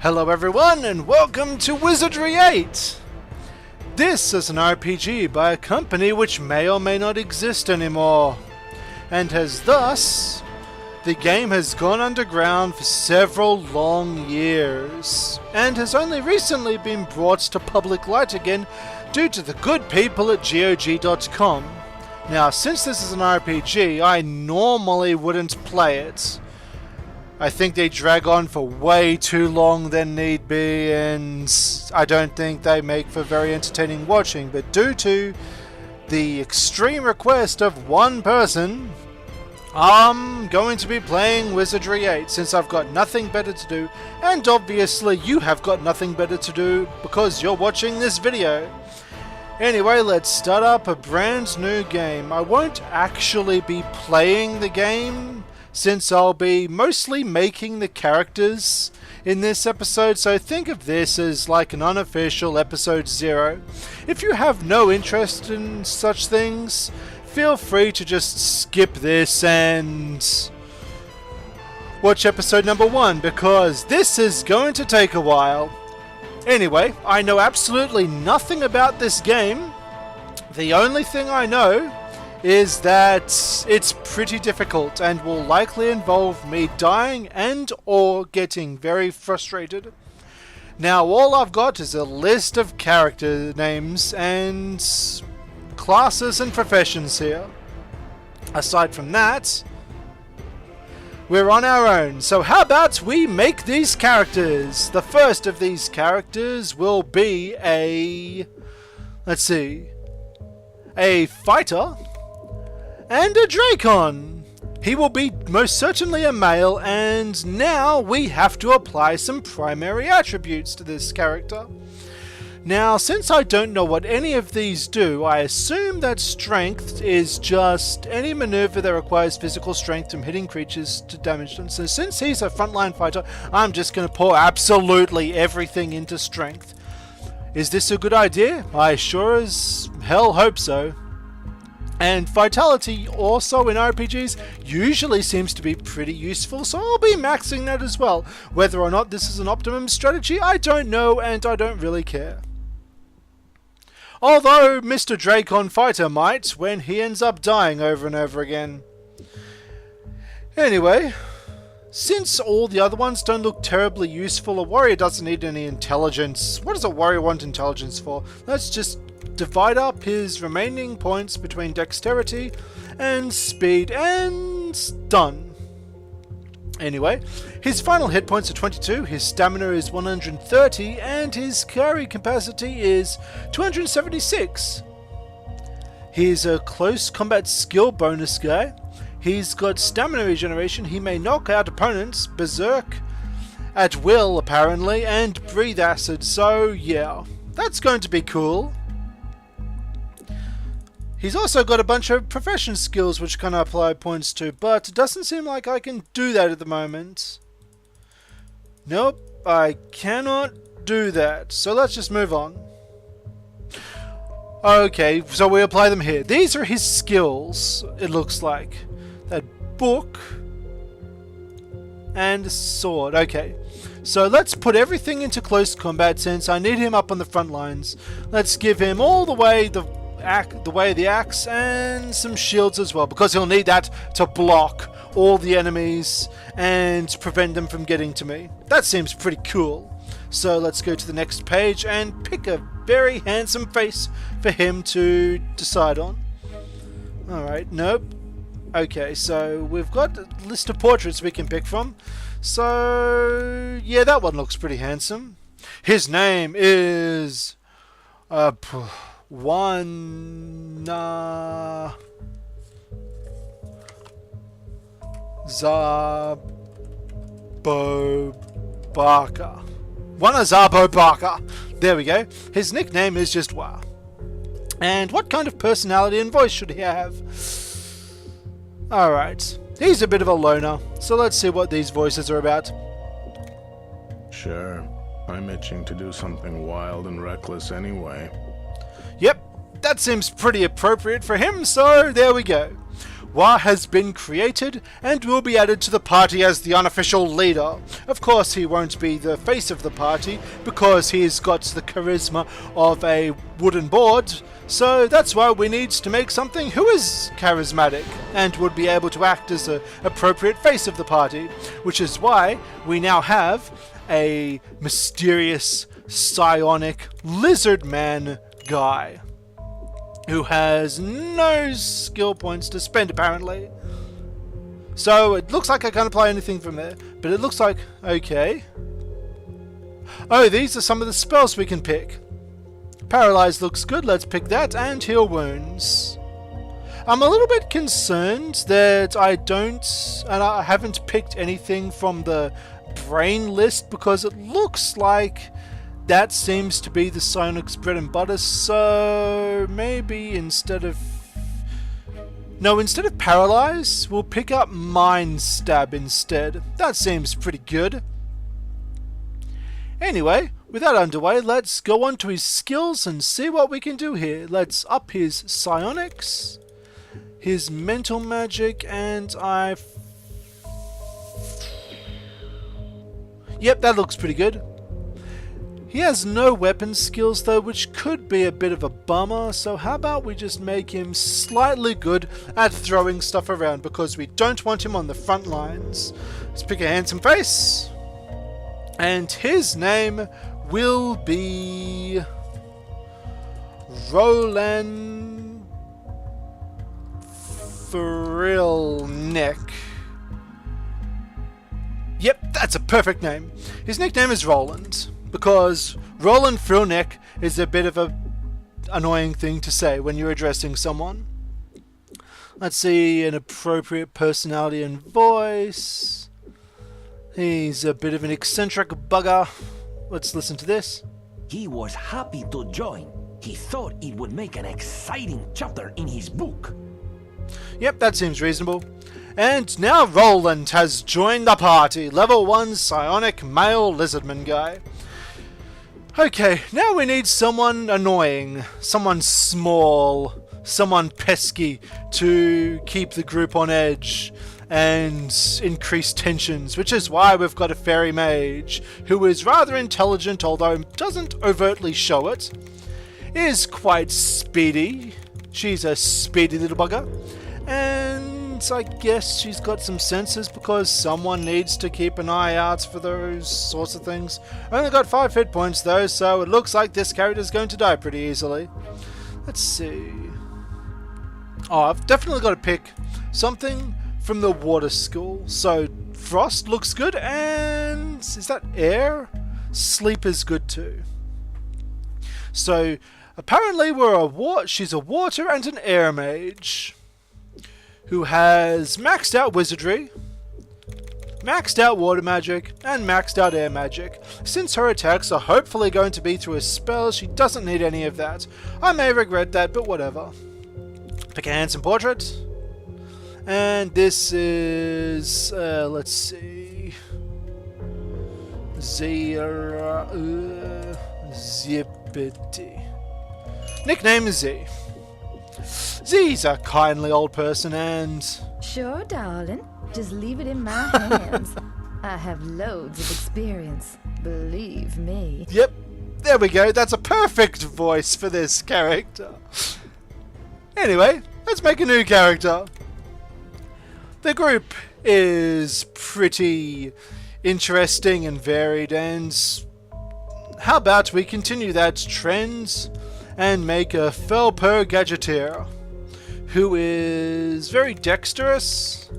Hello everyone and welcome to Wizardry 8! This is an RPG by a company which may or may not exist anymore, and the game has gone underground for several long years, and has only recently been brought to public light again due to the good people at GOG.com. Now, since this is an RPG, I normally wouldn't play it. I think they drag on for way too long than need be, and I don't think they make for very entertaining watching, but due to the extreme request of one person, I'm going to be playing Wizardry 8 since I've got nothing better to do, and obviously you have got nothing better to do because you're watching this video. Anyway, let's start up a brand new game. I won't actually be playing the game since I'll be mostly making the characters in this episode, so think of this as like an unofficial episode 0. If you have no interest in such things, feel free to just skip this and watch episode number 1, because this is going to take a while. Anyway, I know absolutely nothing about this game. The only thing I know is that it's pretty difficult and will likely involve me dying and or getting very frustrated. Now all I've got is a list of character names and classes and professions here. Aside from that, we're on our own, so how about we make these characters? The first of these characters will be a fighter and a Dracon. He will be most certainly a male, and now we have to apply some primary attributes to this character. Now, since I don't know what any of these do, I assume that strength is just any maneuver that requires physical strength from hitting creatures to damage them. So since he's a frontline fighter, I'm just going to pour absolutely everything into strength. Is this a good idea? I sure as hell hope so. And vitality also in RPGs usually seems to be pretty useful, so I'll be maxing that as well. Whether or not this is an optimum strategy, I don't know, and I don't really care. Although Mr. Dracon Fighter might, when he ends up dying over and over again. Anyway, since all the other ones don't look terribly useful, a warrior doesn't need any intelligence. What does a warrior want intelligence for? Let's just divide up his remaining points between dexterity and speed, and done. Anyway, his final hit points are 22, his stamina is 130, and his carry capacity is 276. He's a close combat skill bonus guy. He's got stamina regeneration, he may knock out opponents, berserk at will apparently, and breathe acid, so yeah, that's going to be cool. He's also got a bunch of profession skills which can apply points to, but it doesn't seem like I can do that at the moment. Nope, I cannot do that, so let's just move on. Okay, so we apply them here. These are his skills, it looks like. That book and a sword. Okay, so let's put everything into close combat since I need him up on the front lines. Let's give him all the way the axe and some shields as well, because he'll need that to block all the enemies and prevent them from getting to me. That seems pretty cool. So let's go to the next page and pick a very handsome face for him to decide on. Alright, nope. Okay, so we've got a list of portraits we can pick from. So yeah, that one looks pretty handsome. His name is Wanazabo Barker. There we go. His nickname is just Wa. And what kind of personality and voice should he have? Alright, he's a bit of a loner, so let's see what these voices are about. Sure, I'm itching to do something wild and reckless anyway. Yep, that seems pretty appropriate for him, so there we go. Wa has been created and will be added to the party as the unofficial leader. Of course, he won't be the face of the party because he's got the charisma of a wooden board. So that's why we need to make something who is charismatic and would be able to act as the appropriate face of the party, which is why we now have a mysterious psionic lizard man guy who has no skill points to spend apparently. So it looks like I can't apply anything from there, but it looks like, okay. Oh, these are some of the spells we can pick. Paralyze looks good, let's pick that, and heal wounds. I'm a little bit concerned that I haven't picked anything from the brain list because it looks like that seems to be the psionic's bread and butter, so maybe instead of paralyze, we'll pick up mind stab instead. That seems pretty good. Anyway, with that underway, let's go on to his skills and see what we can do here. Let's up his psionics, his mental magic, and Yep, that looks pretty good. He has no weapon skills though, which could be a bit of a bummer, so how about we just make him slightly good at throwing stuff around because we don't want him on the front lines. Let's pick a handsome face. And his name will be Roland Frillneck. Yep, that's a perfect name. His nickname is Roland, because Roland Frillneck is a bit of a annoying thing to say when you're addressing someone. Let's see, an appropriate personality and voice. He's a bit of an eccentric bugger. Let's listen to this. He was happy to join. He thought it would make an exciting chapter in his book. Yep, that seems reasonable. And now Roland has joined the party. Level 1 psionic male lizardman guy. Okay, now we need someone annoying, someone small, someone pesky to keep the group on edge and increase tensions, which is why we've got a fairy mage who is rather intelligent, although doesn't overtly show it, is quite speedy. She's a speedy little bugger, and I guess she's got some senses because someone needs to keep an eye out for those sorts of things. Only got 5 hit points though, so it looks like this character's going to die pretty easily. Let's see. Oh, I've definitely got to pick something from the water school. So frost looks good, and is that air? Sleep is good too. So apparently she's a water and an air mage who has maxed out wizardry, maxed out water magic, and maxed out air magic. Since her attacks are hopefully going to be through a spell, she doesn't need any of that. I may regret that, but whatever. Pick a handsome portrait. And this is, let's see, Zippity. Nickname is Z. Z's a kindly old person and... Sure, darling. Just leave it in my hands. I have loads of experience, believe me. Yep, there we go. That's a perfect voice for this character. Anyway, let's make a new character. The group is pretty interesting and varied, and how about we continue that trend and make a Felper Gadgeteer who is very dexterous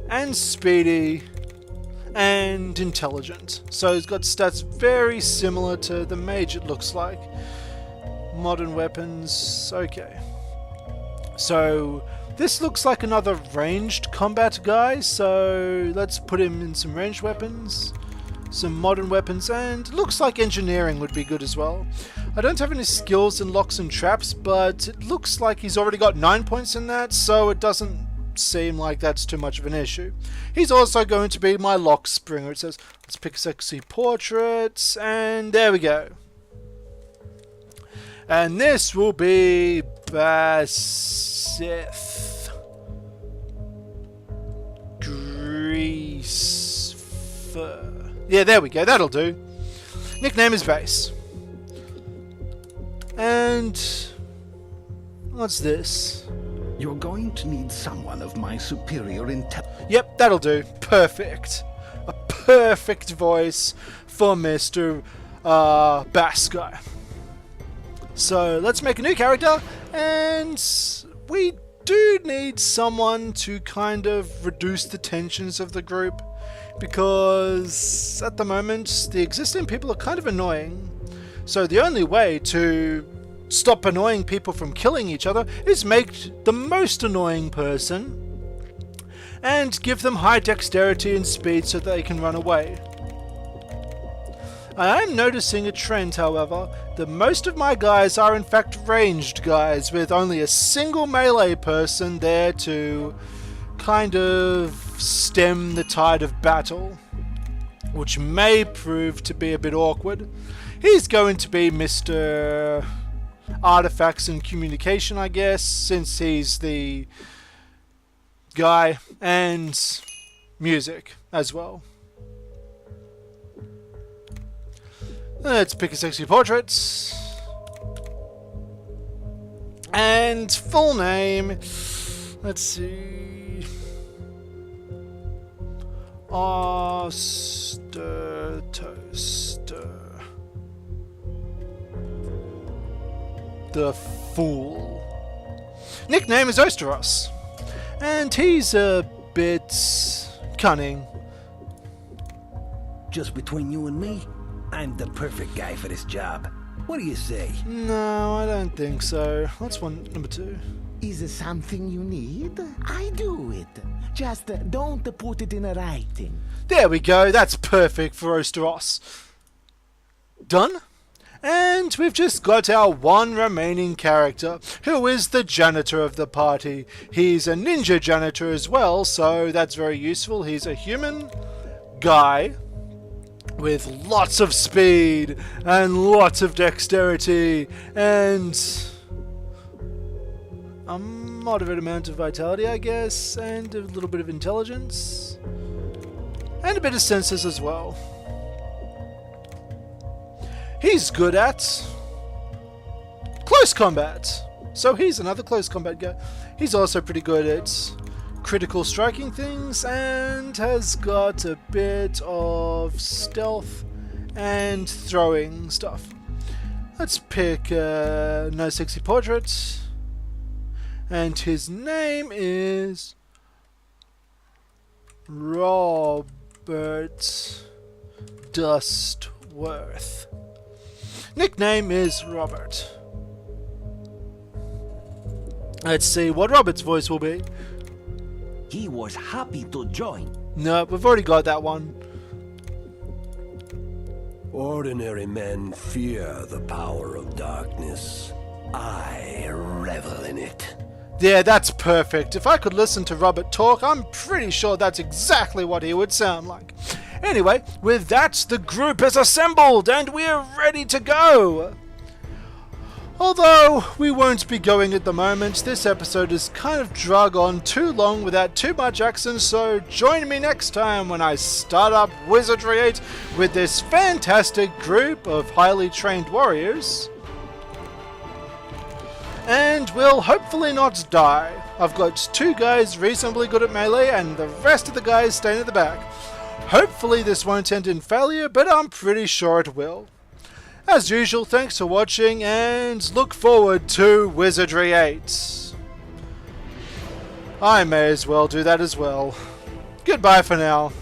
and speedy and intelligent. So he's got stats very similar to the mage, it looks like. Modern weapons, okay. So this looks like another ranged combat guy, so let's put him in some ranged weapons, some modern weapons, and looks like engineering would be good as well. I don't have any skills in locks and traps, but it looks like he's already got 9 points in that, so it doesn't seem like that's too much of an issue. He's also going to be my lock springer. It says, let's pick sexy portraits, and there we go. And this will be Basith. Yeah, there we go. That'll do. Nickname is Base. And what's this? You're going to need someone of my superior intelligence. Yep, that'll do. Perfect. A perfect voice for Mr. Bass guy. So let's make a new character, and we do need someone to kind of reduce the tensions of the group, because at the moment the existing people are kind of annoying. So the only way to stop annoying people from killing each other is make the most annoying person and give them high dexterity and speed so they can run away. I am noticing a trend, however, that most of my guys are in fact ranged guys with only a single melee person there to kind of stem the tide of battle, which may prove to be a bit awkward. He's going to be Mr. Artifacts and Communication, I guess, since he's the guy, and music as well. Let's pick a sexy portrait. And full name. Let's see. Toaster. The Fool. Nickname is Osteros. And he's a bit cunning. Just between you and me, I'm the perfect guy for this job. What do you say? No, I don't think so. That's number 2. Is it something you need? I do it. Just don't put it in writing. There we go. That's perfect for Osteros. Done. And we've just got our one remaining character, who is the janitor of the party. He's a ninja janitor as well, so that's very useful. He's a human guy with lots of speed and lots of dexterity and a moderate amount of vitality, I guess, and a little bit of intelligence and a bit of senses as well. He's good at close combat, so he's another close combat guy. He's also pretty good at critical striking things and has got a bit of stealth and throwing stuff. Let's pick no sexy portrait, and his name is Robert Dustworth. Nickname is Robert. Let's see what Robert's voice will be. He was happy to join. No, we've already got that one. Ordinary men fear the power of darkness. I revel in it. Yeah, that's perfect. If I could listen to Robert talk, I'm pretty sure that's exactly what he would sound like. Anyway, with that, the group is assembled and we're ready to go. Although we won't be going at the moment, this episode is kind of drug on too long without too much action, so join me next time when I start up Wizardry 8 with this fantastic group of highly trained warriors. And we'll hopefully not die. I've got 2 guys reasonably good at melee and the rest of the guys staying at the back. Hopefully this won't end in failure, but I'm pretty sure it will. As usual, thanks for watching and look forward to Wizardry 8. I may as well do that as well. Goodbye for now.